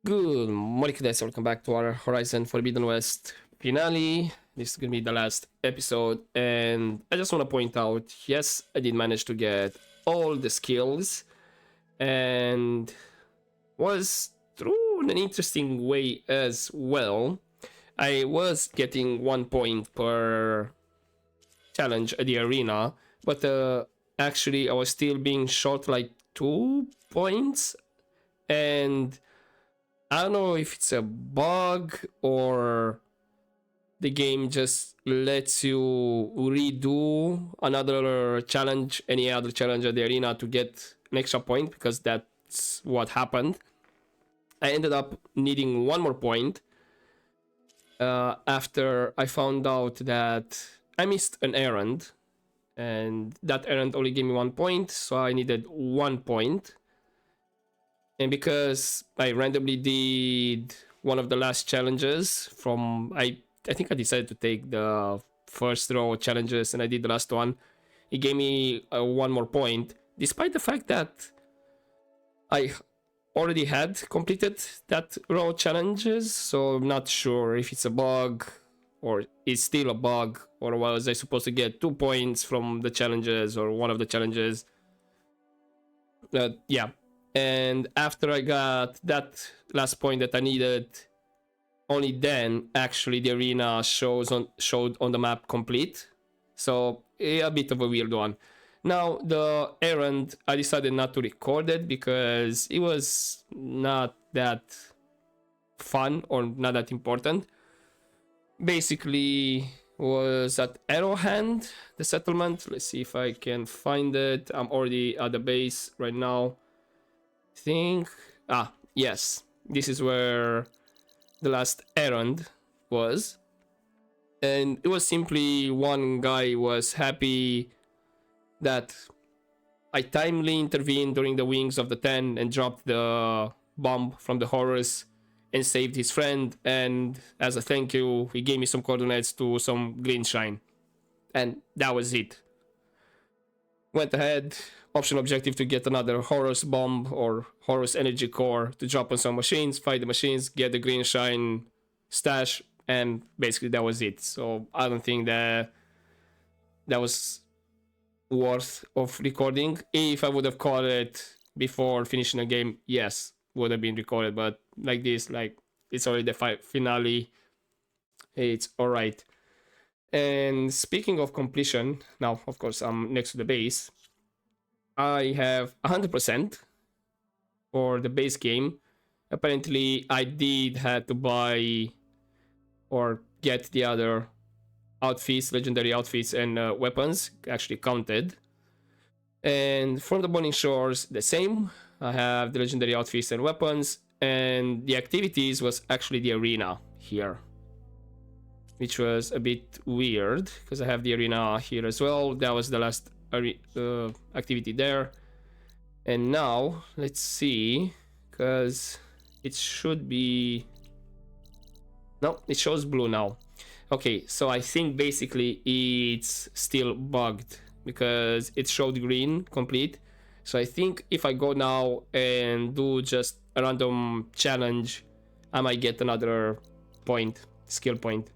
Good morning, guys. Welcome back to our Horizon Forbidden West finale. This is gonna be the last episode, and I just want to point out, yes, I did manage to get all the skills, and was through an interesting way as well. I was getting 1 point per challenge at the arena, but actually I was still being short like 2 points, and I don't know if it's a bug or the game just lets you redo another challenge, any other challenge at the arena to get an extra point, because that's what happened. I ended up needing 1 more point after I found out that I missed an errand, and that errand only gave me 1 point, so I needed 1 point. And because I randomly did one of the last challenges from, I think I decided to take the first row challenges and I did the last one, it gave me 1 more point, despite the fact that I already had completed that row challenges. So I'm not sure if it's a bug or it's still a bug, or was I supposed to get 2 points from the challenges or one of the challenges. Yeah. And after I got that last point that I needed, only then actually the arena showed on the map complete. So a bit of a weird one. Now the errand, I decided not to record it because it was not that fun or not that important. Basically was at Arrowhand, the settlement. Let's see if I can find it. I'm already at the base right now. Think yes, this is where the last errand was, and it was simply one guy was happy that I timely intervened during the wings of the 10 and dropped the bomb from the horrors and saved his friend, and as a thank you he gave me some coordinates to some green shrine, and that was it. Went ahead, optional objective to get another Horus bomb or Horus energy core to drop on some machines, fight the machines, get the green shine stash, and basically that was it. So I don't think that was worth of recording. If I would have caught it before finishing the game, yes, would have been recorded, but like this, like it's already the finale, it's alright. And speaking of completion, now of course I'm next to the base. I have 100% for the base game. Apparently I did have to buy or get the other outfits, legendary outfits and weapons actually counted. And from the Burning Shores, the same. I have the legendary outfits and weapons, and the activities was actually the arena here, which was a bit weird because I have the arena here as well. That was the last activity there. And now let's see, because it should be, no, it shows blue now. Okay, so I think basically it's still bugged because it showed green complete. So I think if I go now and do just a random challenge, I might get another point, skill point.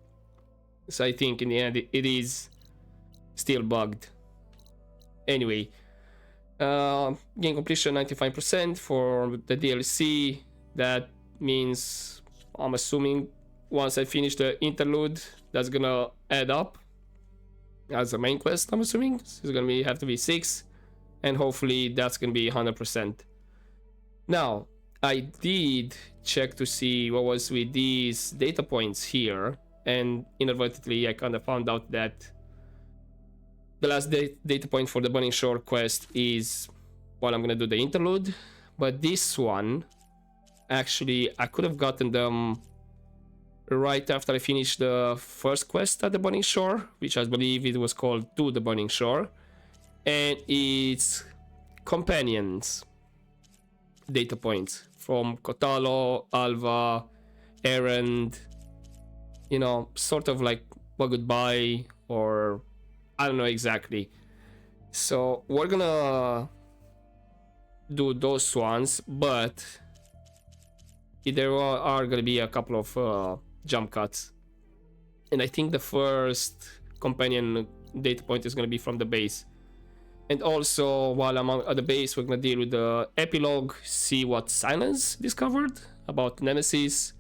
So I think in the end it is still bugged. Anyway, game completion 95% for the DLC. That means, I'm assuming, once I finish the interlude, that's gonna add up as a main quest. I'm assuming so it's gonna have to be 6, and hopefully that's gonna be 100%. Now I did check to see what was with these data points here, and inadvertently I kind of found out that the last data point for the Burning Shore quest is while I'm gonna do the interlude, but this one, actually, I could have gotten them right after I finished the first quest at the Burning Shore, which I believe it was called To the Burning Shore, and it's companions data points from Kotalo, Alva, Erend, you know, sort of like a goodbye, or I don't know exactly. So we're gonna do those ones, but there are gonna be a couple of jump cuts, and I think the first companion data point is gonna be from the base. And also, while I'm at the base, we're gonna deal with the epilogue, see what Sylens discovered about Nemesis,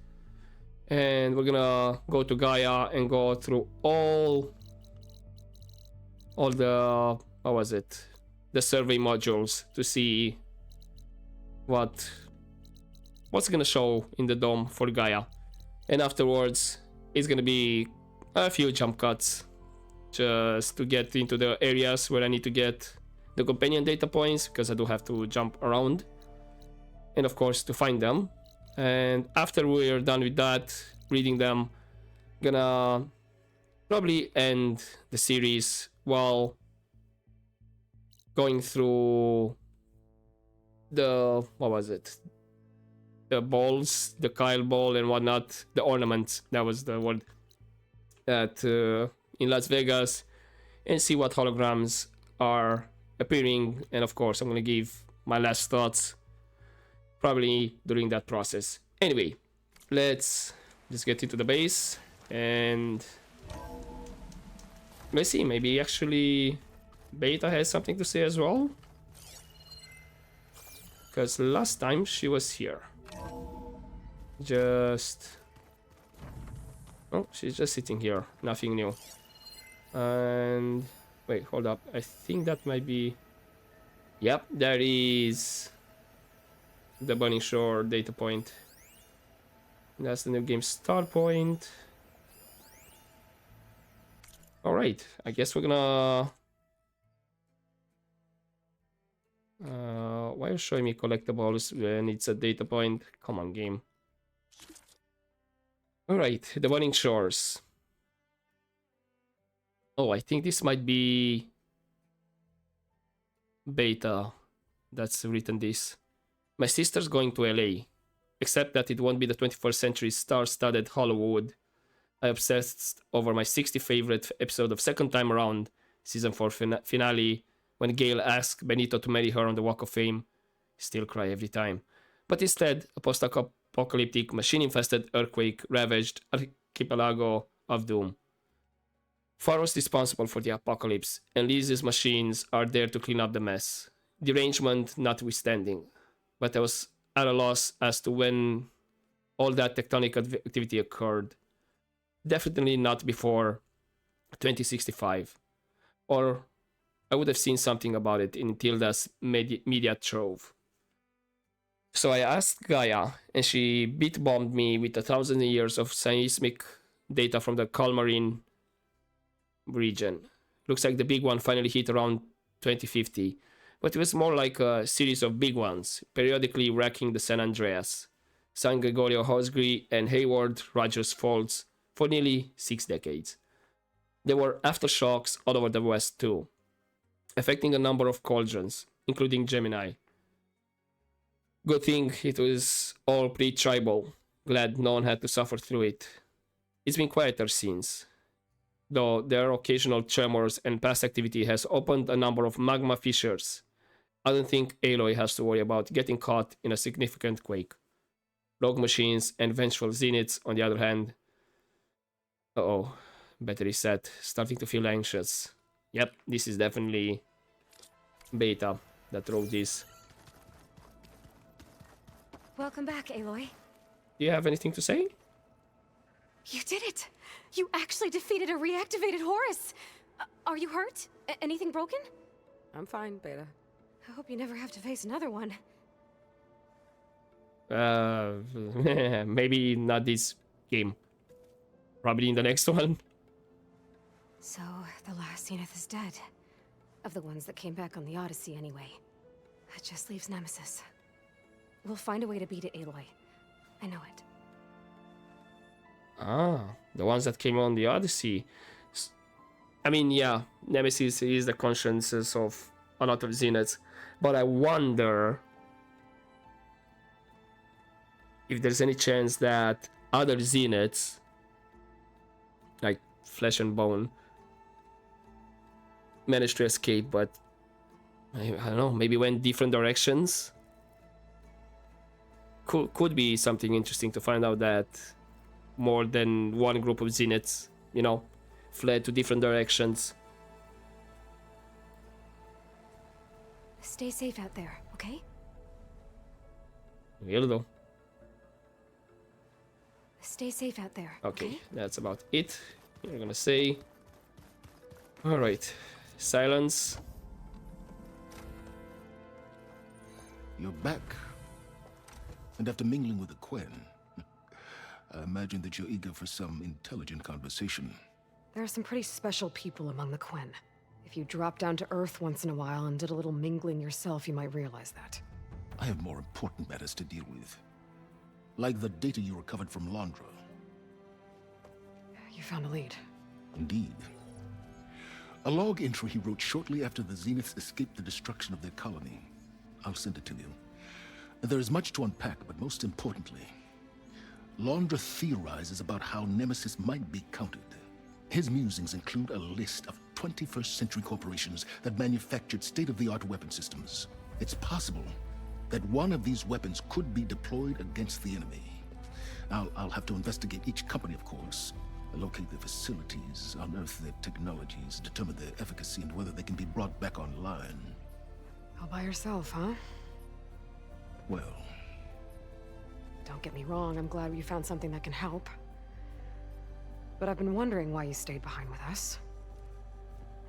and we're gonna go to Gaia and go through all the, what was it, the survey modules to see what's gonna show in the dome for Gaia. And afterwards, it's gonna be a few jump cuts just to get into the areas where I need to get the companion data points, because I do have to jump around, and of course to find them. And after we're done with that, reading them, gonna probably end the series while going through the, what was it, the balls, the Kyle ball and whatnot, the ornaments, that was the word, at in Las Vegas, and see what holograms are appearing. And of course I'm gonna give my last thoughts probably during that process. Anyway, let's just get into the base and let's see, maybe actually Beta has something to say as well, because last time she was here. Oh, she's just sitting here, nothing new. And wait, hold up, I think that might be, yep, there is the Burning Shore data point. That's the new game start point. Alright, I guess we're gonna why are you showing me collectibles when it's a data point? Come on, game. Alright, the Burning Shores. Oh, I think this might be Beta that's written this. My sister's going to LA, except that it won't be the 21st century star-studded Hollywood. I obsessed over my 60th favorite episode of Second Time Around, season 4 finale, when Gail asked Benito to marry her on the Walk of Fame. Still cry every time. But instead, a post-apocalyptic, machine-infested earthquake ravaged archipelago of doom. Pharaoh's responsible for the apocalypse, and Liz's machines are there to clean up the mess. Derangement notwithstanding. But I was at a loss as to when all that tectonic activity occurred. Definitely not before 2065. Or I would have seen something about it in Tilda's media trove. So I asked Gaia, and she beat-bombed me with 1,000 years of seismic data from the Calmarine region. Looks like the big one finally hit around 2050, but it was more like a series of big ones, periodically wrecking the San Andreas, San Gregorio Hosgri, and Hayward Rogers Faults for nearly 6 decades. There were aftershocks all over the West too, affecting a number of cauldrons, including Gemini. Good thing it was all pre-tribal. Glad no one had to suffer through it. It's been quieter since, though there are occasional tremors and past activity has opened a number of magma fissures. I don't think Aloy has to worry about getting caught in a significant quake. Rogue machines and vengeful Zeniths, on the other hand. Uh-oh, battery set, starting to feel anxious. Yep, this is definitely Beta that wrote this. Welcome back, Aloy. Do you have anything to say? You did it! You actually defeated a reactivated Horus! Are you hurt? Anything broken? I'm fine, Beta. I hope you never have to face another one. Maybe not this game. Probably in the next one. So, the last Zenith is dead. Of the ones that came back on the Odyssey, anyway. That just leaves Nemesis. We'll find a way to beat it, Aloy. I know it. Ah, the ones that came on the Odyssey. I mean, yeah, Nemesis is the consciences of a lot of Zeniths, but I wonder if there's any chance that other Zeniths, like Flesh and Bone, managed to escape, but I don't know, maybe went different directions. could be something interesting to find out that more than one group of Zeniths, you know, fled to different directions. Stay safe out there, okay? Will do. Stay safe out there. Okay, that's about it. You're gonna say. Alright. Sylens. You're back. And after mingling with the Quen, I imagine that you're eager for some intelligent conversation. There are some pretty special people among the Quen. If you drop down to Earth once in a while and did a little mingling yourself, you might realize that. I have more important matters to deal with. Like the data you recovered from Londra. You found a lead. Indeed. A log entry he wrote shortly after the Zeniths escaped the destruction of their colony. I'll send it to you. There is much to unpack, but most importantly, Londra theorizes about how Nemesis might be countered. His musings include a list of 21st century corporations that manufactured state-of-the-art weapon systems. It's possible that one of these weapons could be deployed against the enemy. I'll have to investigate each company, of course, locate their facilities, unearth their technologies, determine their efficacy, and whether they can be brought back online. All by yourself, huh? Well, don't get me wrong, I'm glad you found something that can help. But I've been wondering why you stayed behind with us.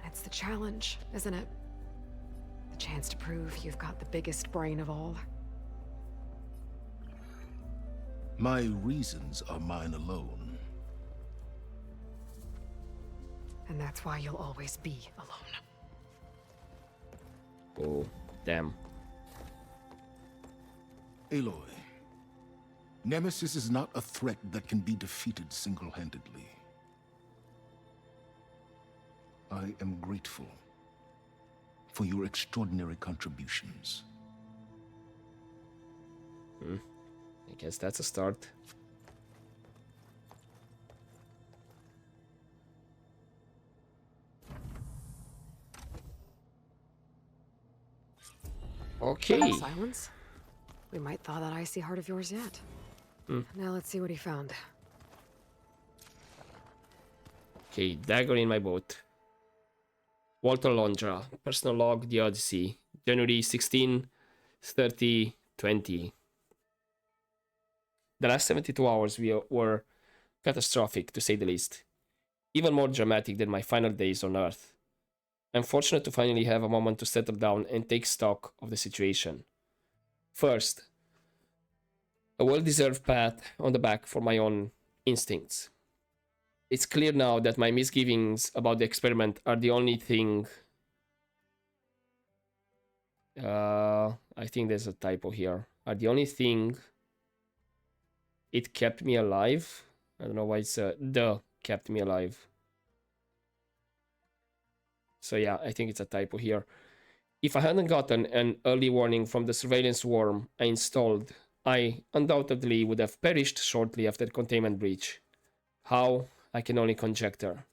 And it's the challenge, isn't it? The chance to prove you've got the biggest brain of all. my reasons are mine alone. And that's why you'll always be alone. Oh, damn. Aloy, Nemesis is not a threat that can be defeated single-handedly. I am grateful for your extraordinary contributions. I guess that's a start. Okay. Sylens? We might thaw that icy heart of yours yet. Now let's see what he found. Okay, dagger in my boat. Walter Londra, personal log, The Odyssey, January 16, 30, 20. The last 72 hours were catastrophic, to say the least. Even more dramatic than my final days on Earth. I'm fortunate to finally have a moment to settle down and take stock of the situation. First, a well-deserved pat on the back for my own instincts. It's clear now that my misgivings about the experiment are the only thing... I think there's a typo here. Are the only thing it kept me alive. I don't know why it's the kept me alive. So yeah, I think it's a typo here. If I hadn't gotten an early warning from the surveillance worm I installed, I undoubtedly would have perished shortly after the containment breach. How? I can only conjecture.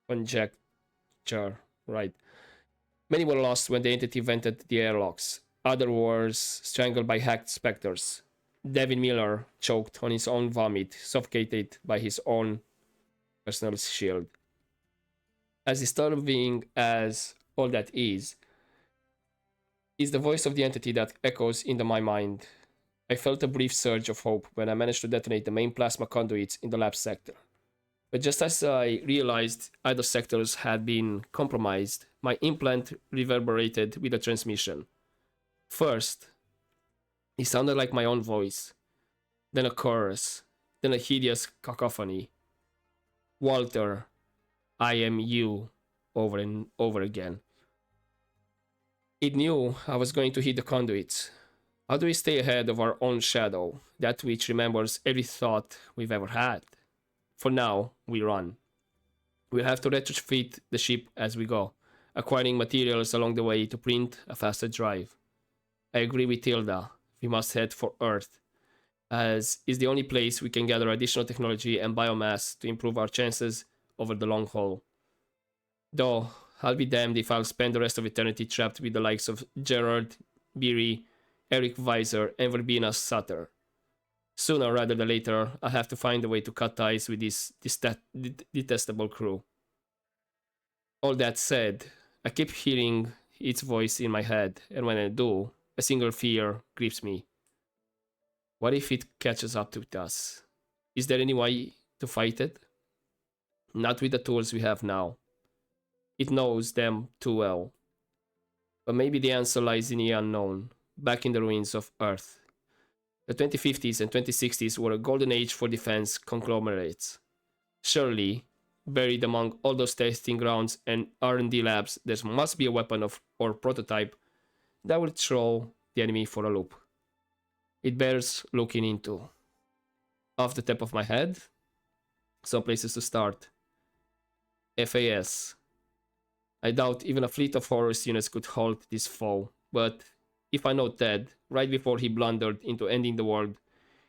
Conjecture, right. Many were lost when the entity vented the airlocks. Others were strangled by hacked specters. Devin Miller choked on his own vomit, suffocated by his own personal shield. As disturbing as all that is the voice of the entity that echoes into my mind. I felt a brief surge of hope when I managed to detonate the main plasma conduits in the lab sector. But just as I realized either sectors had been compromised, my implant reverberated with a transmission. First, it sounded like my own voice, then a chorus, then a hideous cacophony. Walter, I am you, over and over again. It knew I was going to hit the conduits. How do we stay ahead of our own shadow, that which remembers every thought we've ever had? For now, we run. We'll have to retrofit the ship as we go, acquiring materials along the way to print a faster drive. I agree with Tilda. We must head for Earth, as is the only place we can gather additional technology and biomass to improve our chances over the long haul. Though, I'll be damned if I'll spend the rest of eternity trapped with the likes of Gerard, Beery, Eric Weiser, and Verbena Sutter. Sooner rather than later, I have to find a way to cut ties with this detestable crew. All that said, I keep hearing its voice in my head, and when I do, a single fear grips me. What if it catches up with us? Is there any way to fight it? Not with the tools we have now. It knows them too well. But maybe the answer lies in the unknown, back in the ruins of Earth. The 2050s and 2060s were a golden age for defense conglomerates. Surely, buried among all those testing grounds and R&D labs, there must be a weapon or prototype that will throw the enemy for a loop. It bears looking into. Off the top of my head, some places to start. FAS. I doubt even a fleet of Horus units could halt this foe, but if I know Ted, right before he blundered into ending the world,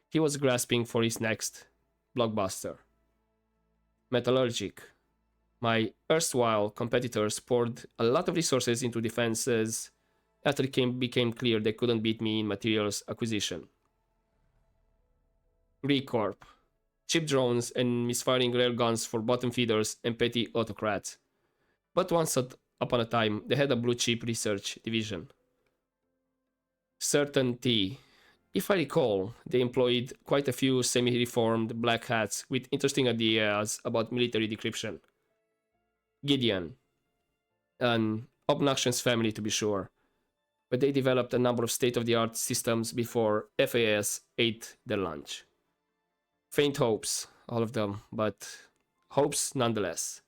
he was grasping for his next blockbuster. Metallurgic. My erstwhile competitors poured a lot of resources into defenses after it became clear they couldn't beat me in materials acquisition. Recorp. Cheap drones and misfiring railguns for bottom feeders and petty autocrats. But once upon a time, they had a blue chip research division. Certainty. If I recall, they employed quite a few semi-reformed black hats with interesting ideas about military decryption. Gideon. An obnoxious family to be sure, but they developed a number of state-of-the-art systems before FAS ate their lunch. Faint hopes, all of them, but hopes nonetheless.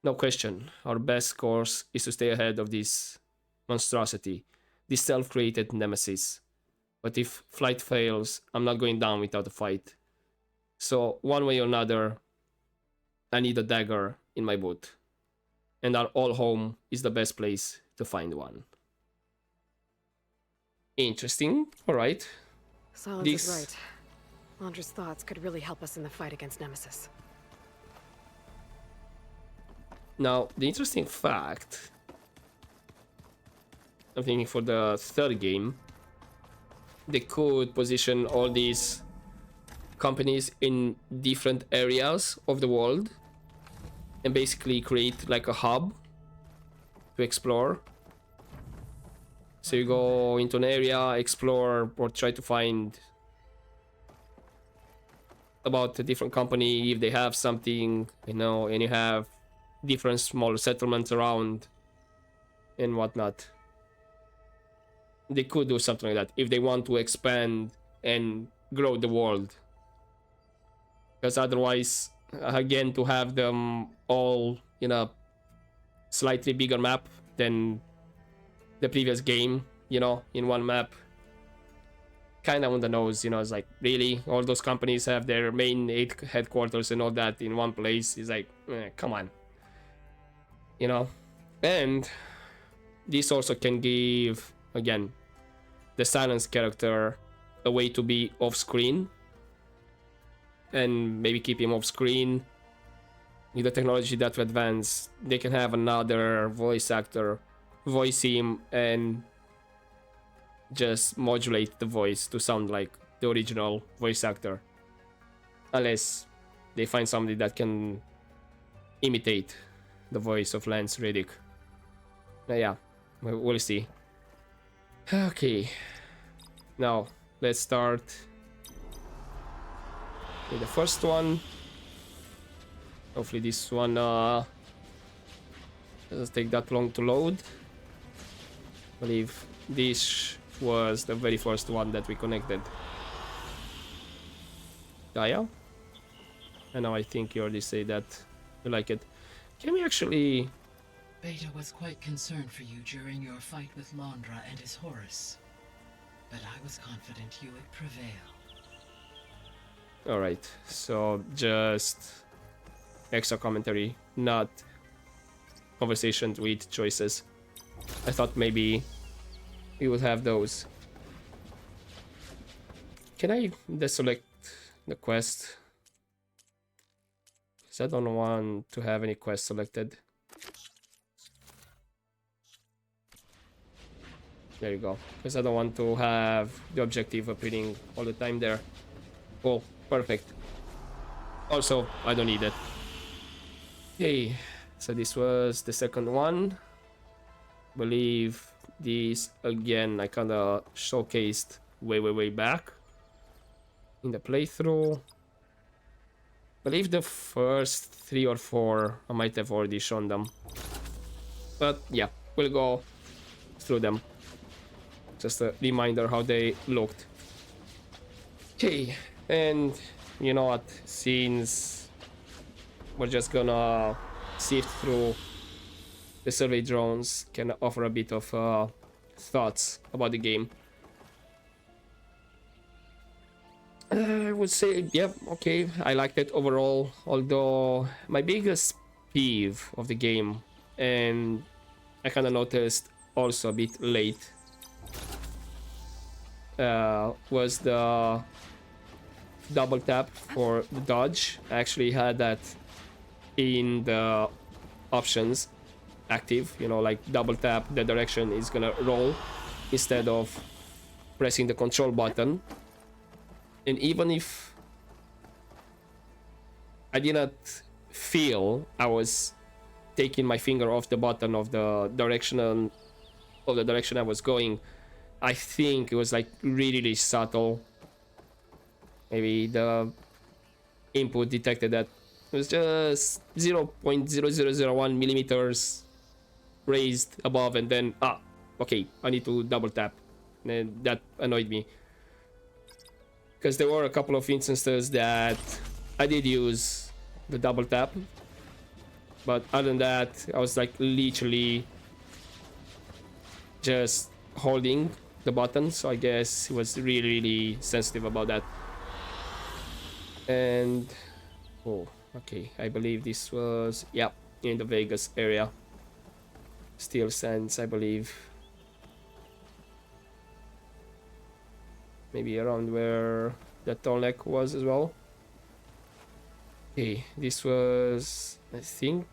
No question, our best course is to stay ahead of this monstrosity, this self-created nemesis. But if flight fails, I'm not going down without a fight. So one way or another, I need a dagger in my boot. And our all home is the best place to find one. Interesting, alright. Sylens is right. Londra's thoughts could really help us in the fight against Nemesis. Now, the interesting fact, I'm thinking for the third game, they could position all these companies in different areas of the world and basically create like a hub to explore. So you go into an area, explore, or try to find about a different company, if they have something, you know, and you have different small settlements around and whatnot. They could do something like that if they want to expand and grow the world. Because otherwise, again, to have them all in a slightly bigger map than the previous game, you know, in one map, kind of on the nose, you know. It's like, really, all those companies have their main headquarters and all that in one place. It's like, come on, you know. And this also can give, again, the Sylens character a way to be off screen, and maybe keep him off screen. With the technology that we advance, they can have another voice actor voice him and just modulate the voice to sound like the original voice actor, unless they find somebody that can imitate the voice of Lance Reddick. Yeah, we'll see. Okay, now let's start with the first one. Hopefully this one doesn't take that long to load. I believe this was the very first one that we connected. Gaia? And now I think you already say that you like it. Can we actually... Beta was quite concerned for you during your fight with Londra and his Horus, but I was confident you would prevail. Alright, so just extra commentary, not conversations with choices. I thought maybe we would have those. Can I deselect the quest? Because I don't want to have any quest selected. There you go. Because I don't want to have the objective appearing all the time there. Cool. Perfect. Also, I don't need it. Okay. So this was the second one. Believe this again I kind of showcased way back in the playthrough. Believe the first 3 or 4 I might have already shown them, but yeah, we'll go through them. Just a reminder how they looked. Okay, and you know what, since we're just gonna sift through the survey drones, can offer a bit of thoughts about the game. I would say, yeah, okay, I liked it overall, although my biggest peeve of the game, and I kind of noticed also a bit late, was the double tap for the dodge. I actually had that in the options active, you know, like double tap the direction is gonna roll instead of pressing the control button. And even if I did not feel I was taking my finger off the button of the direction I was going, I think it was like really subtle. Maybe the input detected that it was just 0.0001 millimeters raised above, and then okay, I need to double tap, and that annoyed me. Because there were a couple of instances that I did use the double tap, but other than that, I was like literally just holding the button, so I guess he was really sensitive about that. And oh, okay, I believe this was, yeah, in the Vegas area. Steel Sands, I believe. Maybe around where the Tolnek was as well. Okay, this was, I think,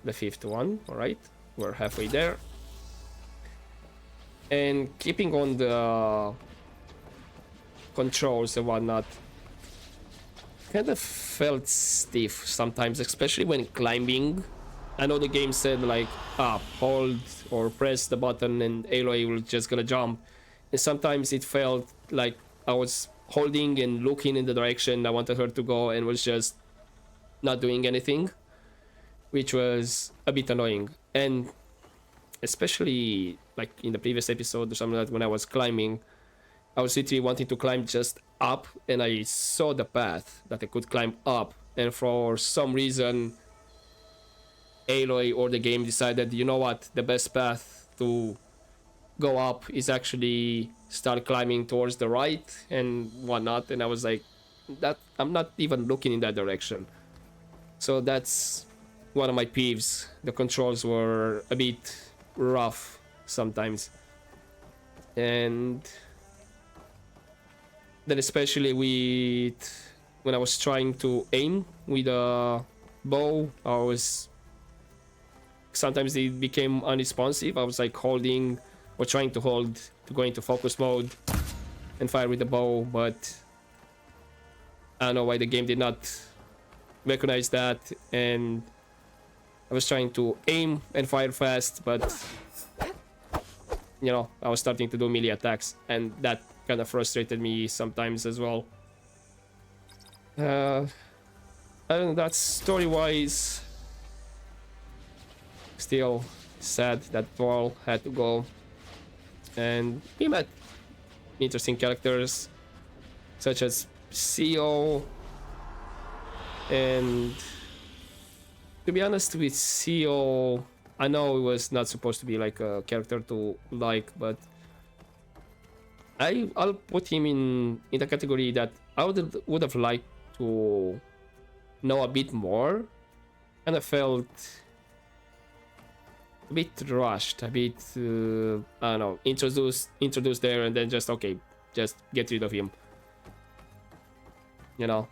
the 5th one. Alright, we're halfway there. And keeping on the controls and whatnot, kind of felt stiff sometimes, especially when climbing. I know the game said like, hold or press the button and Aloy will just gonna jump. And sometimes it felt like I was holding and looking in the direction I wanted her to go and was just not doing anything, which was a bit annoying. And especially like in the previous episode or something like that, when I was climbing, I was literally wanting to climb just up, and I saw the path that I could climb up, and for some reason Aloy or the game decided, you know what, the best path to go up is actually start climbing towards the right and whatnot. And I was like, that I'm not even looking in that direction. So that's one of my peeves. The controls were a bit rough sometimes, and then especially with when I was trying to aim with a bow, I was sometimes they became unresponsive. I was like holding or trying to hold to go into focus mode and fire with the bow, but I don't know why the game did not recognize that, and I was trying to aim and fire fast, but you know, I was starting to do melee attacks, and that kind of frustrated me sometimes as well. I don't know, that story-wise, still sad that Paul had to go. And we met interesting characters such as CEO, and to be honest with CEO, I know it was not supposed to be like a character to like, but I'll put him in the category that I would have liked to know a bit more. And I felt a bit rushed, a bit I don't know, introduced there and then just okay, just get rid of him. You know,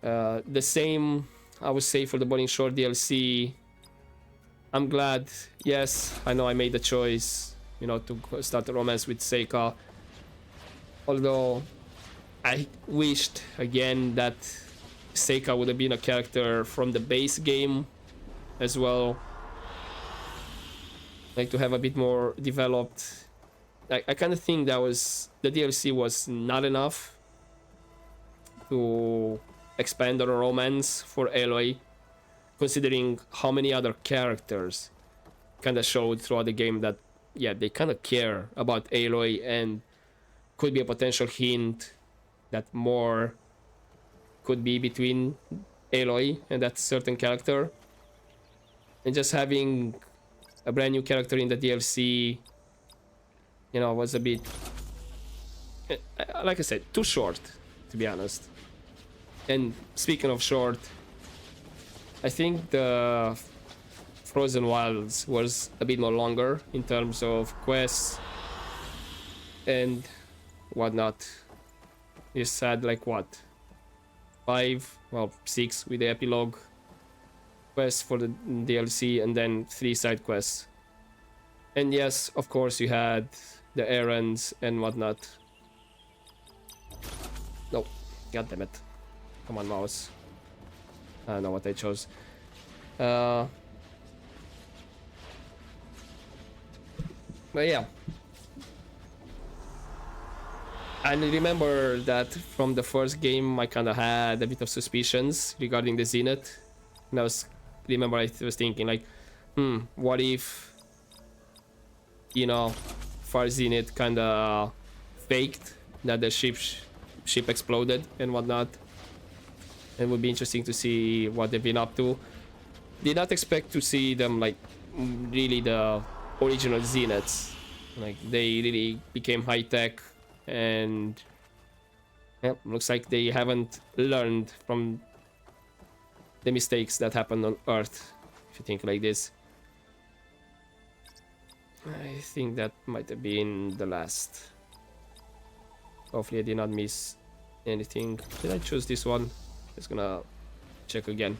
the same I would say for the Boiling Shore DLC. I'm glad, yes, I know I made the choice you know, to start a romance with Seika. Although I wished again that Seika would have been a character from the base game as well. Like to have a bit more developed. I kind of think that was the DLC was not enough to expand on a romance for Aloy, considering how many other characters kind of showed throughout the game that, yeah, they kind of care about Aloy, and could be a potential hint that more could be between Aloy and that certain character. And just having a brand new character in the DLC, you know, was a bit, like I said, too short, to be honest. And speaking of short, I think the Frozen Wilds was a bit more longer in terms of quests and whatnot. You had like what, 5, well 6 with the epilogue quests for the DLC, and then 3 side quests. And yes, of course, you had the errands and whatnot. No, god damn it. Come on, mouse. I don't know what I chose. But yeah. And I remember that from the first game, I kind of had a bit of suspicions regarding the Zenith. And I was thinking like, what if, you know, Far Zenith kind of faked that the ship exploded and whatnot. It would be interesting to see what they've been up to. Did not expect to see them like really the original Zeniths. Like they really became high tech, and yeah, looks like they haven't learned from the mistakes that happened on Earth, if you think like this. I think that might have been the last. Hopefully I did not miss anything. Did I choose this one? Just gonna check again.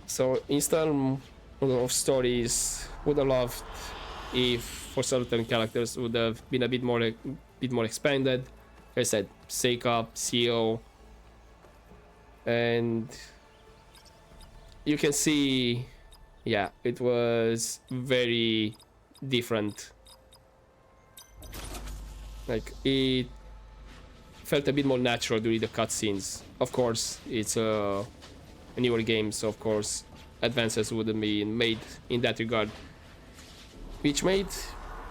So install of stories, would have loved if for certain characters would have been a bit more expanded. Like I said, Seika, CEO, and you can see, yeah, it was very different. Like it felt a bit more natural during the cutscenes. Of course, it's a newer game, so of course advances wouldn't be made in that regard, which made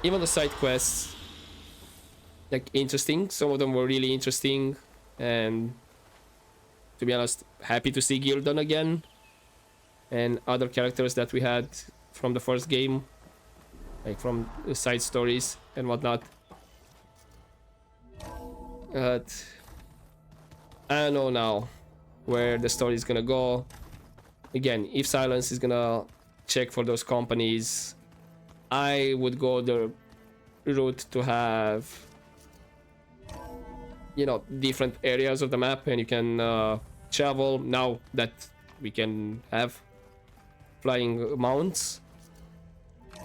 even the side quests like interesting. Some of them were really interesting, and to be honest, happy to see Gildon again and other characters that we had from the first game, like from the side stories and whatnot. But I don't know now where the story is gonna go. Again, if Sylens is gonna check for those companies, I would go the route to have, you know, different areas of the map, and you can travel. Now that we can have flying mounts,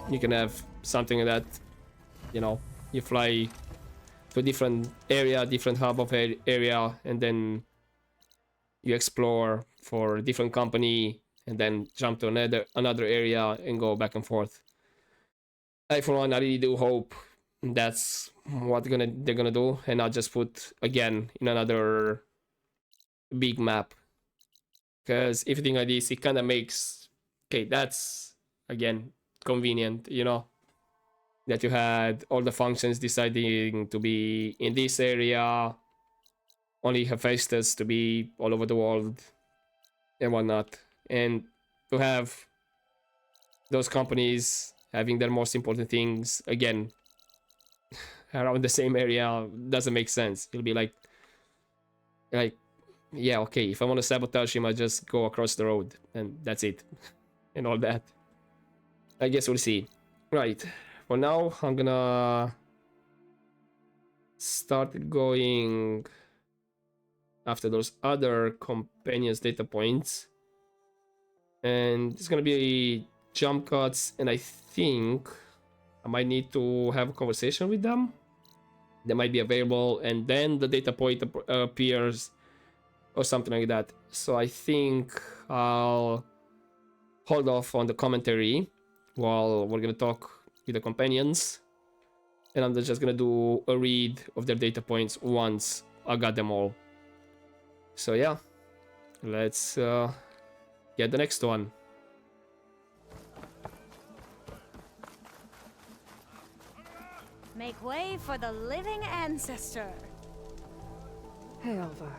you can have something that, you know, you fly to a different area, different hub of area, and then you explore for a different company, and then jump to another area and go back and forth. I, for one, I really do hope that's what they're gonna do, and not just put again in another big map. Because if you think like this, it kind of makes, okay, that's again convenient, you know, that you had all the functions deciding to be in this area, only Hephaestus to be all over the world and whatnot, and to have those companies having their most important things again around the same area doesn't make sense. It'll be like yeah, okay, if I want to sabotage him, I just go across the road and that's it and all that. I guess we'll see. Right, for now I'm gonna start going after those other companions data points. and it's gonna be jump cuts, and I think I might need to have a conversation with them. They might be available, and then the data point appears or something like that. So I think I'll hold off on the commentary while we're gonna talk with the companions, and I'm just gonna do a read of their data points once I got them all. So yeah, let's get the next one. Make way for the living ancestor. Hey, Alva.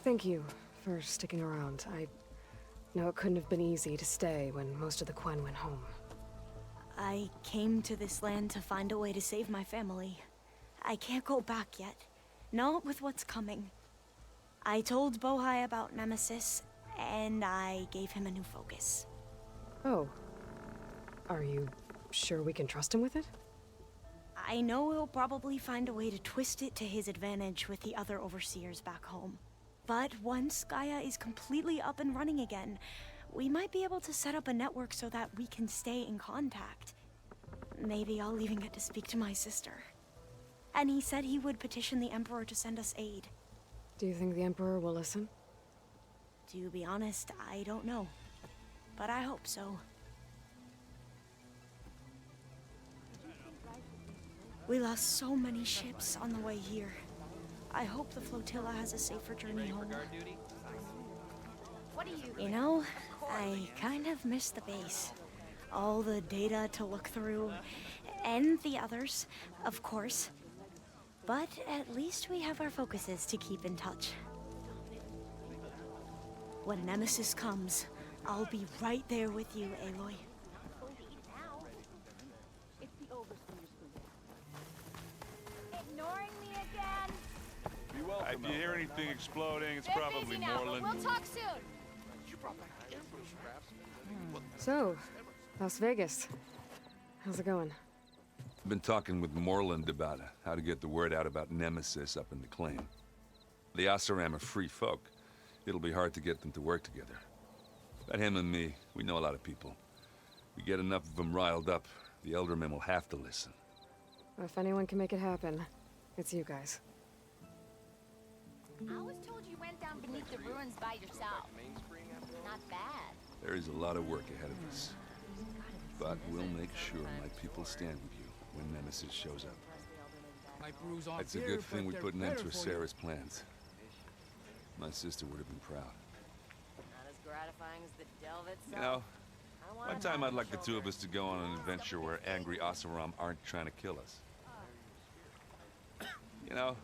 Thank you for sticking around. I know it couldn't have been easy to stay when most of the Quen went home. I came to this land to find a way to save my family. I can't go back yet. Not with what's coming. I told Bohai about Nemesis, and I gave him a new focus. Oh. Are you sure we can trust him with it? I know he'll probably find a way to twist it to his advantage with the other overseers back home. But once Gaia is completely up and running again, we might be able to set up a network so that we can stay in contact. Maybe I'll even get to speak to my sister. And he said he would petition the Emperor to send us aid. Do you think the Emperor will listen? To be honest, I don't know. But I hope so. We lost so many ships on the way here. I hope the flotilla has a safer journey home. You know, I kind of miss the base. All the data to look through, and the others, of course. But at least we have our focuses to keep in touch. When Nemesis comes, I'll be right there with you, Aloy. Ignoring me again? If you hear anything exploding, it's They're probably busy now, but Moreland. we'll talk soon. So, Las Vegas. How's it going? I've been talking with Moreland about how to get the word out about Nemesis up in the claim. The Oseram are free folk. It'll be hard to get them to work together. But him and me, we know a lot of people. We get enough of them riled up, the Eldermen will have to listen. If anyone can make it happen, it's you guys. I was told you went down beneath the ruins by yourself. Not bad. There is a lot of work ahead of us. But we'll make sure my people stand with you when Nemesis shows up. It's a good thing we put an end to Sarah's plans. My sister would have been proud. Not as gratifying as the delve itself. You know, one time I'd like the two of us to go on an adventure where angry Oseram aren't trying to kill us. You know,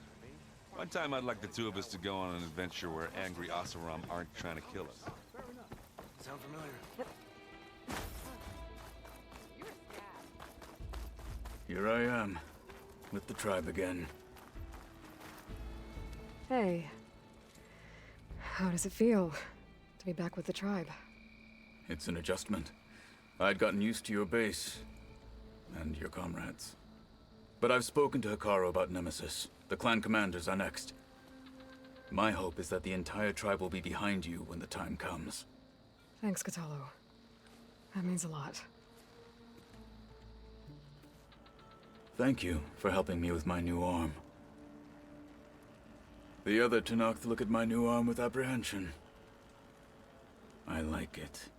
one time I'd like the two of us to go on an adventure where angry Oseram aren't trying to kill us. Sound familiar? Here I am, with the tribe again. Hey. How does it feel to be back with the tribe? It's an adjustment. I'd gotten used to your base, and your comrades. But I've spoken to Hikaru about Nemesis. The clan commanders are next. My hope is that the entire tribe will be behind you when the time comes. Thanks, Cthulhu. That means a lot. Thank you for helping me with my new arm. The other Tenakth look at my new arm with apprehension. I like it.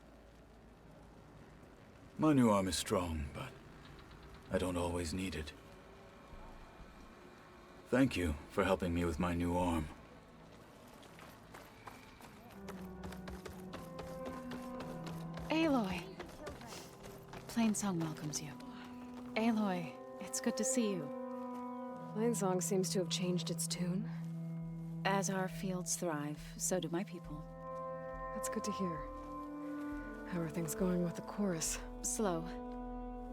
My new arm is strong, but I don't always need it. Thank you for helping me with my new arm. Aloy! Plainsong welcomes you. Aloy, it's good to see you. Plainsong seems to have changed its tune. As our fields thrive, so do my people. That's good to hear. How are things going with the chorus? Slow.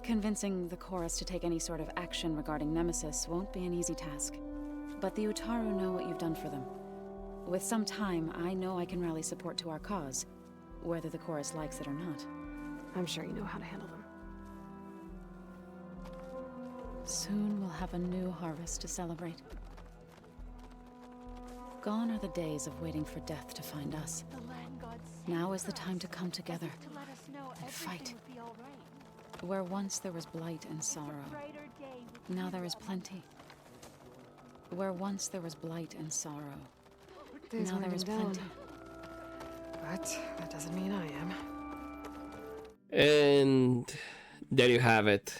Convincing the chorus to take any sort of action regarding Nemesis won't be an easy task. But the Utaru know what you've done for them. With some time, I know I can rally support to our cause, whether the chorus likes it or not. I'm sure you know how to handle them. Soon we'll have a new harvest to celebrate. Gone are the days of waiting for death to find us. The land gods Now is the time to come together and fight. Where once there was blight and sorrow, now there is plenty. Where once there was blight and sorrow, now there is plenty. But that doesn't mean I am. And there you have it.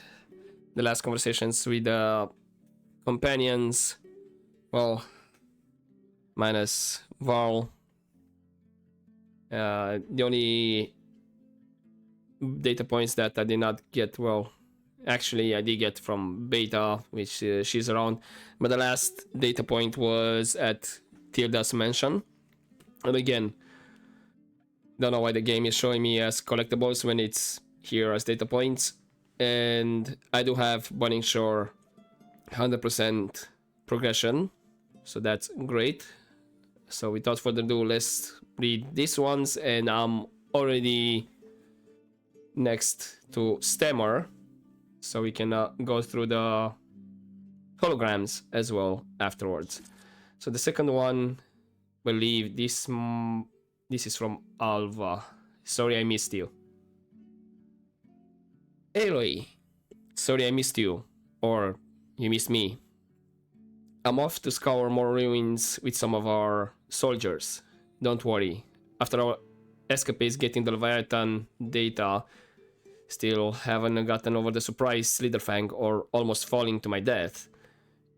The last conversations with the companions. Well, minus Varl. The only data points that I did not get, well, actually I did get from Beta, which she's around, but the last data point was at Tilda's mansion. And again, don't know why the game is showing me as collectibles when it's here as data points. And I do have Burning Shore 100% progression, so that's great. So without further ado, let's read these ones, and I'm already next to Stammer, so we can go through the holograms as well afterwards. So the second one, I believe this is from Alva. Sorry I missed you. Aloy, sorry I missed you, or you missed me. I'm off to scour more ruins with some of our soldiers. Don't worry. After our escapades getting the Leviathan data, still haven't gotten over the surprise Slitherfang or almost falling to my death.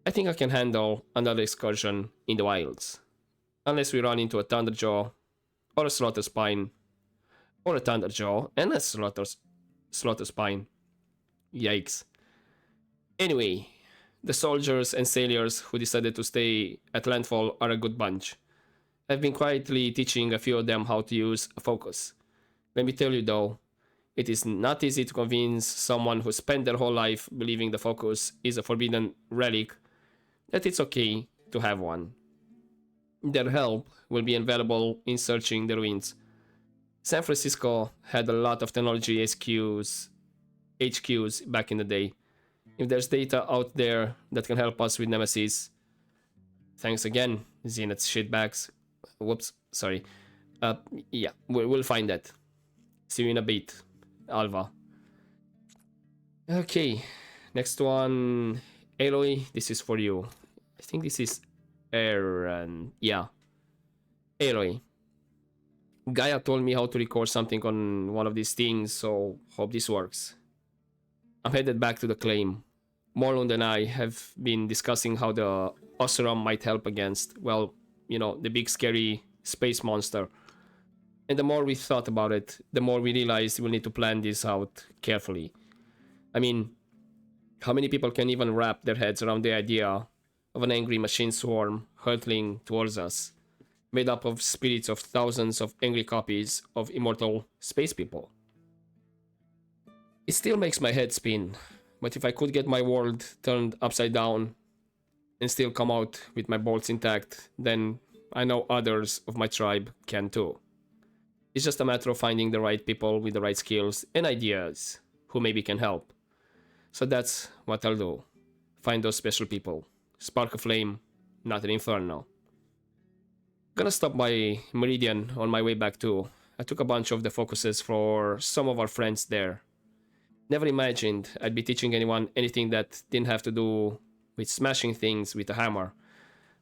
I think I can handle another excursion in the wilds. Unless we run into a Thunderjaw, or a Slaughterspine, or a Thunderjaw and a Slaughterspine. Yikes. Anyway, the soldiers and sailors who decided to stay at landfall are a good bunch. I've been quietly teaching a few of them how to use a focus. Let me tell you though, it is not easy to convince someone who spent their whole life believing the focus is a forbidden relic that it's okay to have one. Their help will be invaluable in searching the ruins. San Francisco had a lot of technology HQs back in the day. If there's data out there that can help us with Nemesis, thanks again, Zeniths shitbags. Whoops, sorry. Yeah, we'll find that. See you in a bit, Alva. Okay, next one. Aloy, this is for you. I think this is Aaron. Yeah. Aloy. Gaia told me how to record something on one of these things, so hope this works. I'm headed back to the claim. Morlund and I have been discussing how the Oseram might help against, well, you know, the big scary space monster. And the more we thought about it, the more we realized we'll need to plan this out carefully. I mean, how many people can even wrap their heads around the idea of an angry machine swarm hurtling towards us, made up of spirits of thousands of angry copies of immortal space people? It still makes my head spin, but if I could get my world turned upside down and still come out with my bolts intact, then I know others of my tribe can too. It's just a matter of finding the right people with the right skills and ideas who maybe can help. So that's what I'll do. Find those special people. Spark a flame, not an inferno. Gonna stop by Meridian on my way back too. I took a bunch of the focuses for some of our friends there. Never imagined I'd be teaching anyone anything that didn't have to do with smashing things with a hammer.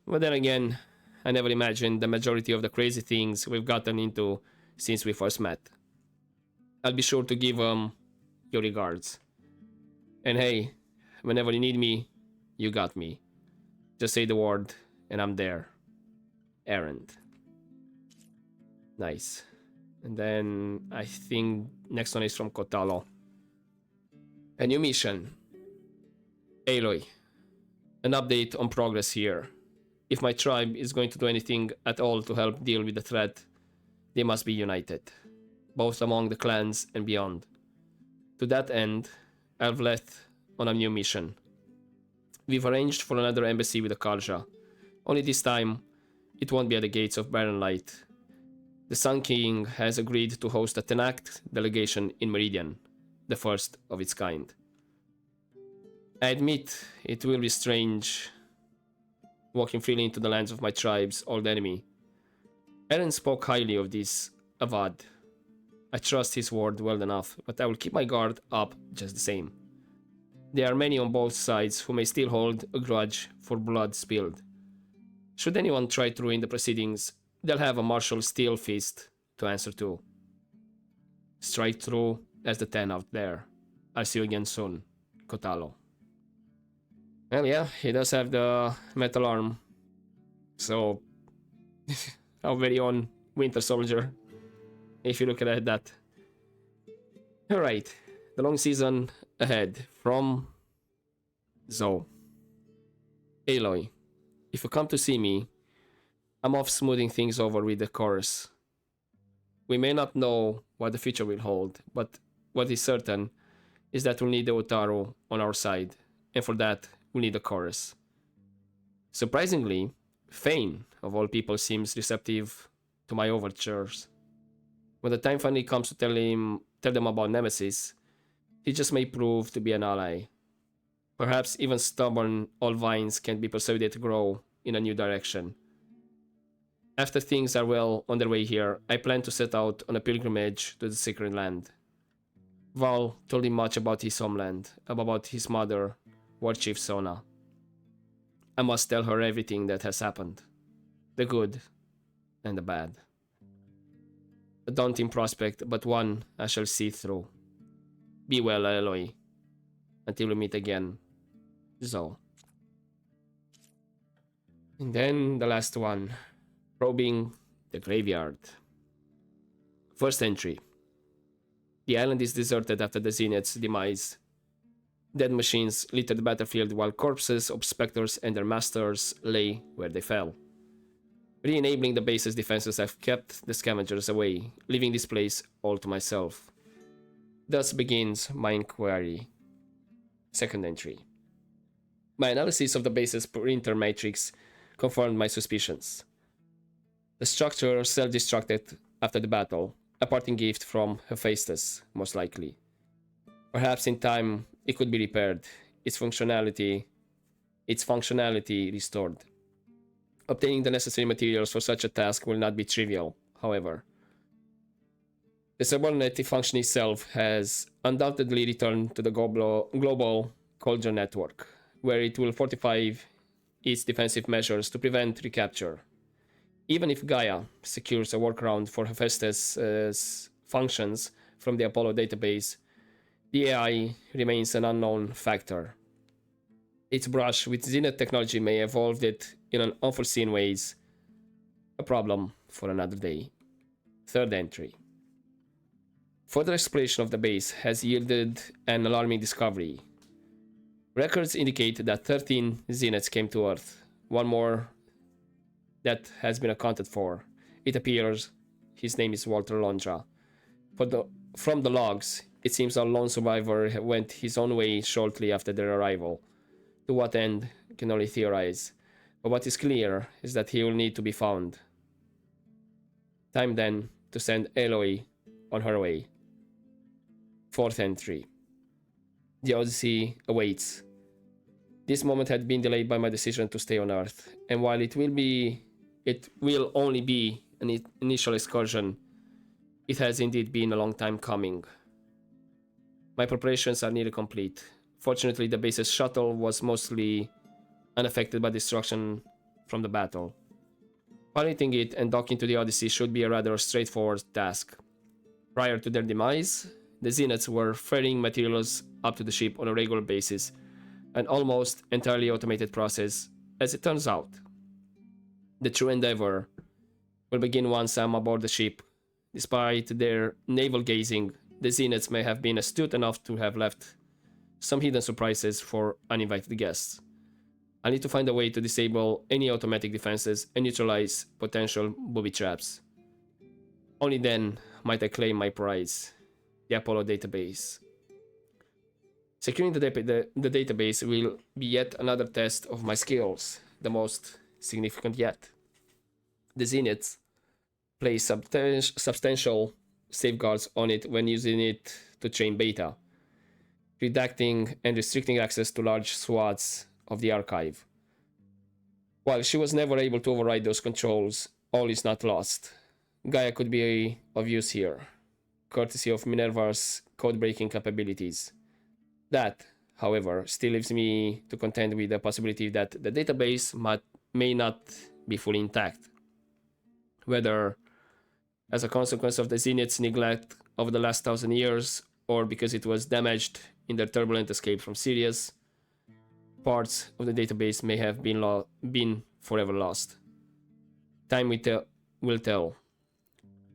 But then again, I never imagined the majority of the crazy things we've gotten into since we first met. I'll be sure to give your regards. And hey, whenever you need me, you got me. Just say the word and I'm there. Errand. Nice. And then I think next one is from Kotalo. A new mission. Aloy. An update on progress here. If my tribe is going to do anything at all to help deal with the threat, they must be united, both among the clans and beyond. To that end, I've left on a new mission. We've arranged for another embassy with the Karja. Only this time, it won't be at the gates of Barren Light. The Sun King has agreed to host a 10-act delegation in Meridian, the first of its kind. I admit it will be strange walking freely into the lands of my tribe's old enemy. Eren spoke highly of this Avad. I trust his word well enough, but I will keep my guard up just the same. There are many on both sides who may still hold a grudge for blood spilled. Should anyone try to ruin the proceedings, they'll have a martial steel fist to answer to. Strike through as the 10 out there. I'll see you again soon, Kotalo. Well, yeah, he does have the metal arm. So, our very own Winter Soldier, if you look at that. Alright, the long season ahead from Zoe. Aloy, if you come to see me, I'm off smoothing things over with the chorus. We may not know what the future will hold, but what is certain is that we'll need the Utaru on our side, and for that, we'll need the chorus. Surprisingly, Fane, of all people, seems receptive to my overtures. When the time finally comes to tell them about Nemesis, he just may prove to be an ally. Perhaps even stubborn old vines can be persuaded to grow in a new direction. After things are well on their way here, I plan to set out on a pilgrimage to the Sacred Land. Val told him much about his homeland, about his mother, War Chief Sona. I must tell her everything that has happened. The good and the bad. A daunting prospect, but one I shall see through. Be well, Aloy. Until we meet again. Zoe. And then the last one. Probing the graveyard. First entry. The island is deserted after the Zeniths' demise. Dead machines litter the battlefield while corpses of specters and their masters lay where they fell. Re-enabling the base's defenses have kept the scavengers away, leaving this place all to myself. Thus begins my inquiry. Second entry. My analysis of the base's printer matrix confirmed my suspicions. The structure self-destructed after the battle, a parting gift from Hephaestus, most likely. Perhaps in time it could be repaired, its functionality restored. Obtaining the necessary materials for such a task will not be trivial, however. The subordinate function itself has undoubtedly returned to the global Cauldron network, where it will fortify its defensive measures to prevent recapture. Even if Gaia secures a workaround for Hephaestus' functions from the Apollo database, the AI remains an unknown factor. Its brush with Zenith technology may evolve it in an unforeseen ways. A problem for another day. Third entry. Further exploration of the base has yielded an alarming discovery. Records indicate that 13 Zeniths came to Earth, one more that has been accounted for. It appears his name is Walter Londra. From the logs, it seems our lone survivor went his own way shortly after their arrival. To what end, can only theorize. But what is clear is that he will need to be found. Time then to send Aloy on her way. Fourth entry. The Odyssey awaits. This moment had been delayed by my decision to stay on Earth, and while it will only be an initial excursion, it has indeed been a long time coming. My preparations are nearly complete. Fortunately, the base's shuttle was mostly unaffected by destruction from the battle. Piloting it and docking to the Odyssey should be a rather straightforward task. Prior to their demise, the Zeniths were ferrying materials up to the ship on a regular basis, an almost entirely automated process, as it turns out. The true endeavor will begin once I'm aboard the ship. Despite their navel-gazing, the Zeniths may have been astute enough to have left some hidden surprises for uninvited guests. I need to find a way to disable any automatic defenses and neutralize potential booby traps. Only then might I claim my prize, the Apollo database. Securing the database will be yet another test of my skills, the most significant yet. The Zeniths place substantial safeguards on it when using it to train beta, redacting and restricting access to large swaths of the archive. While she was never able to override those controls, all is not lost. Gaia could be of use here, courtesy of Minerva's code-breaking capabilities. That, however, still leaves me to contend with the possibility that the database may not be fully intact. Whether as a consequence of the Zeniths' neglect over the last 1,000 years, or because it was damaged in their turbulent escape from Sirius, parts of the database may have been forever lost. Time will tell.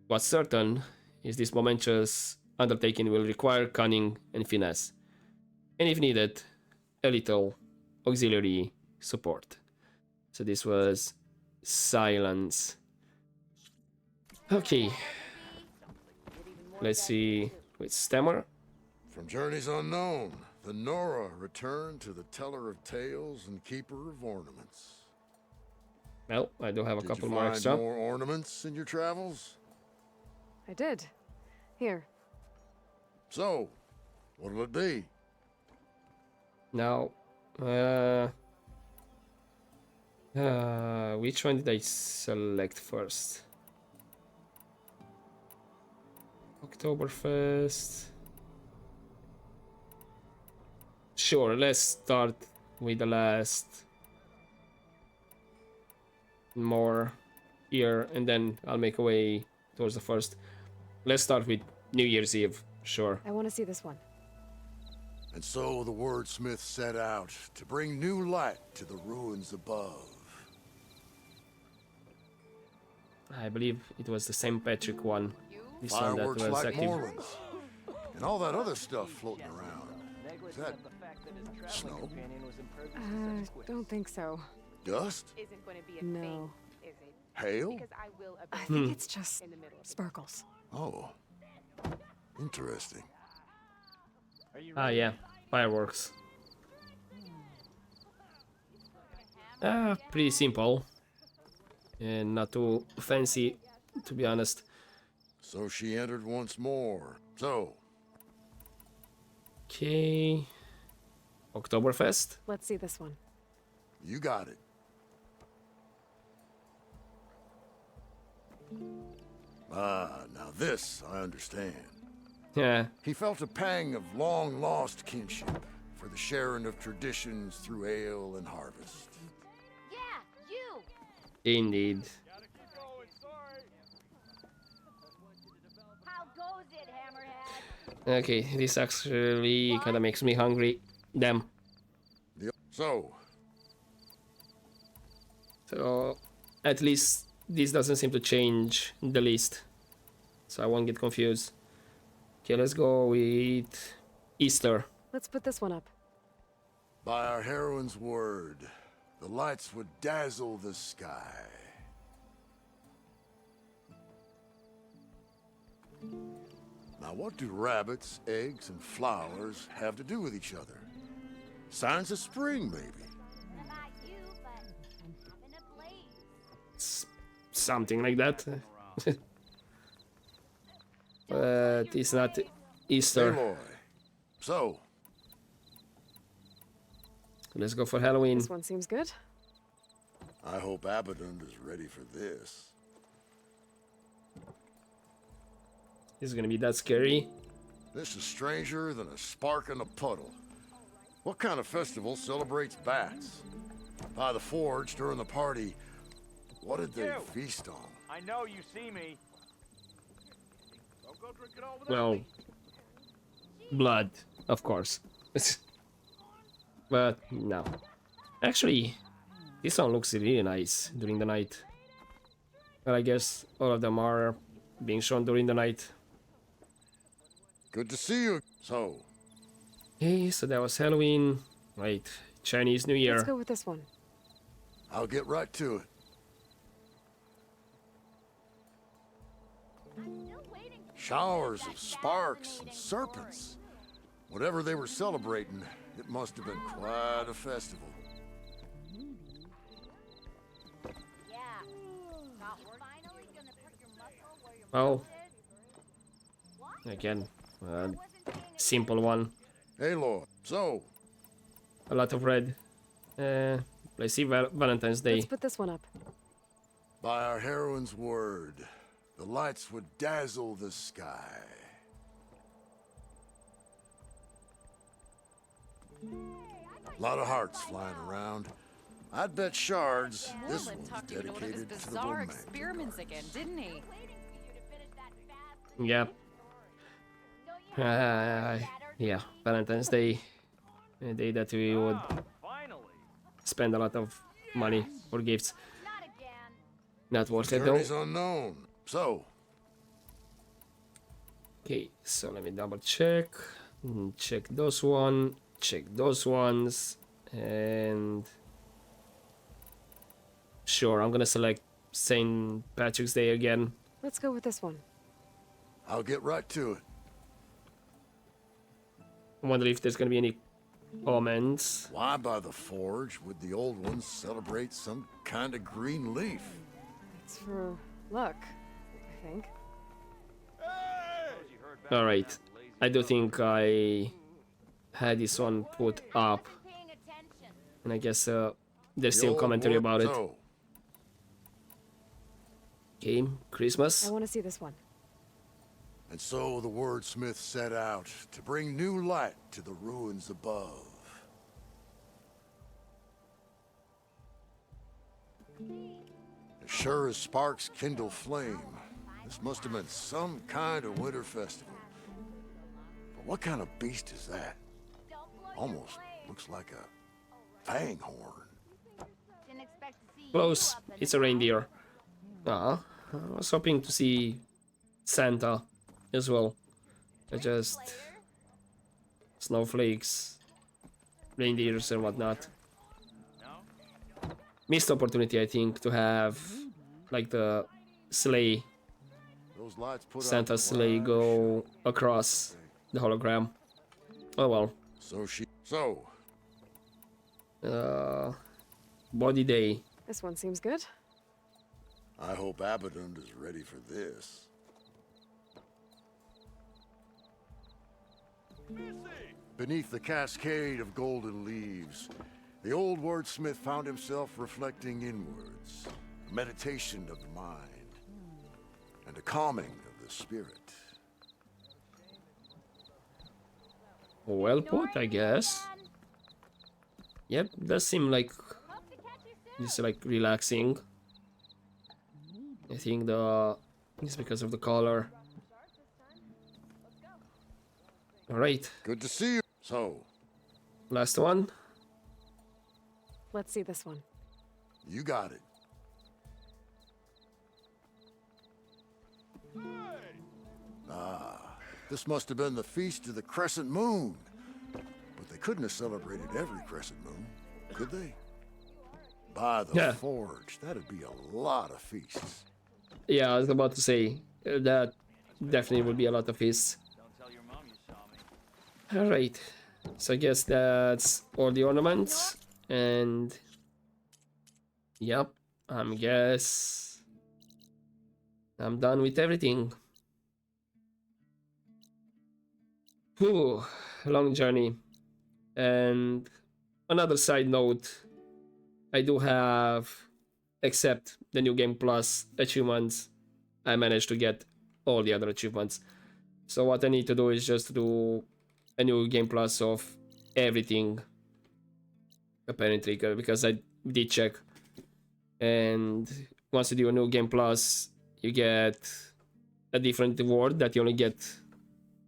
What's certain is this momentous undertaking will require cunning and finesse, and if needed, a little auxiliary support. So this was Sylens. Okay, let's see with Stammer. From journeys unknown, the Nora returned to the teller of tales and keeper of ornaments. Well, I do have a couple Did you more find extra. more ornaments in your travels? I did. Here. So, what'll it be? Now, which one did I select first? Oktoberfest. Sure, let's start with the last. More here, and then I'll make a way towards the first. Let's start with New Year's Eve. Sure. I want to see this one. And so the wordsmith set out to bring new light to the ruins above. I believe it was the St. Patrick one. This one that Fireworks was like active. Morelands. And all that other stuff floating around. Is that snow? Don't think so. Dust? No. Hail? I think it's just sparkles. Oh. Interesting. Ah, yeah. Fireworks. Pretty simple. And not too fancy, to be honest. So she entered once more. So. Okay. Oktoberfest. Let's see this one. You got it. Ah, now this I understand. Yeah. He felt a pang of long-lost kinship for the sharing of traditions through ale and harvest. Yeah, you! Indeed. How goes it, Hammerhead? Okay, this actually kind of makes me hungry. Damn. So, at least this doesn't seem to change the list. So I won't get confused. Okay, let's go with Easter. Let's put this one up. by our heroine's word, the lights would dazzle the sky. Now, what do rabbits, eggs, and flowers have to do with each other? Signs of spring, maybe. Something like that. But it's not Easter. Aloy. So, let's go for Halloween. This one seems good. I hope Abaddon is ready for this. Is it gonna be that scary? This is stranger than a spark in a puddle. What kind of festival celebrates bats? By the forge during the party, what did they feast on? I know you see me. Don't go drink it all without Well, me. blood, of course. But no. Actually, this one looks really nice during the night. But I guess all of them are being shown during the night. Good to see you. So, Okay, so that was Halloween. Right, Chinese New Year. Let's go with this one. I'll get right to it. Showers of sparks and serpents. Whatever they were celebrating, it must have been quite a festival. Well, again, simple one. Aloy, so A lot of red. Let's see Valentine's Day. Let's put this one up. by our heroine's word, the lights would dazzle the sky. A lot of hearts flying around. I'd bet shards this Morland one's talked you into one of his dedicated to the bizarre romantic experiments arts. again, didn't he? Yep. Yeah, Valentine's Day, a day that we would spend a lot of money for gifts. Not worth it though. Journey's unknown. So, Okay, so let me double check. Check those one. Check those ones. And sure, I'm gonna select St. Patrick's Day again. Let's go with this one. I'll get right to it. I wonder if there's gonna be any comments. Why by the forge would the old ones celebrate some kind of green leaf? It's for luck, I think. Alright, I do think I had this one put up. And I guess there's still commentary about it. Okay, Christmas. I want to see this one. And so the wordsmith set out to bring new light to the ruins above. As sure as sparks kindle flame, this must have been some kind of winter festival. But what kind of beast is that? Almost looks like a fanghorn. Close, it's a reindeer. Ah, I was hoping to see Santa as well. Just snowflakes, reindeers and whatnot. Missed opportunity, I think, to have like the sleigh, Santa's sleigh go across the hologram. Oh well. Body Day. This one seems good. I hope Abaddon is ready for this. Beneath the cascade of golden leaves, the old wordsmith found himself reflecting inwards, a meditation of the mind, and a calming of the spirit. Well put, I guess. Yep, does seem like it's like relaxing. I think it's because of the color. All right. Good to see you. So, last one. Let's see this one. You got it. Ah, this must have been the feast of the crescent moon. But they couldn't have celebrated every crescent moon, could they? By the forge, that'd be a lot of feasts. Yeah, I was about to say that definitely would be a lot of feasts. All right, so I guess that's all the ornaments, and yep, I guess I'm done with everything. Whew, long journey. And another side note, I do have, except the New Game Plus achievements, I managed to get all the other achievements. So what I need to do is just do a New Game Plus of everything, apparently, because I did check. And once you do a New Game Plus, you get a different reward that you only get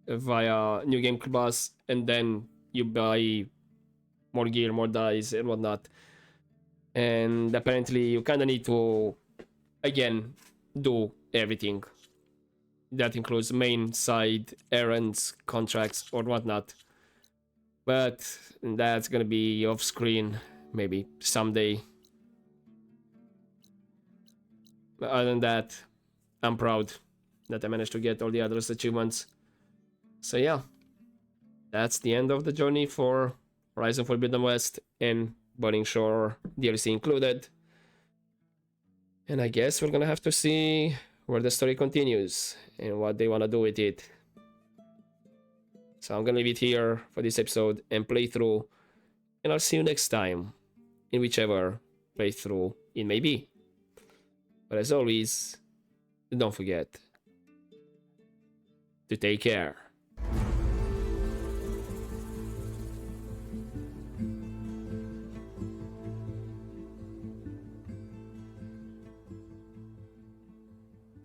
via New Game Plus, and then you buy more gear, more dice, and whatnot. And apparently you kind of need to, again, do everything. That includes main, side, errands, contracts, or whatnot. But that's gonna be off screen, maybe someday. But other than that, I'm proud that I managed to get all the other achievements. So yeah, that's the end of the journey for Horizon Forbidden West and Burning Shore DLC included. And I guess we're gonna have to see where the story continues and what they want to do with it. So I'm gonna leave it here for this episode and playthrough, and I'll see you next time in whichever playthrough it may be. But as always, don't forget to take care.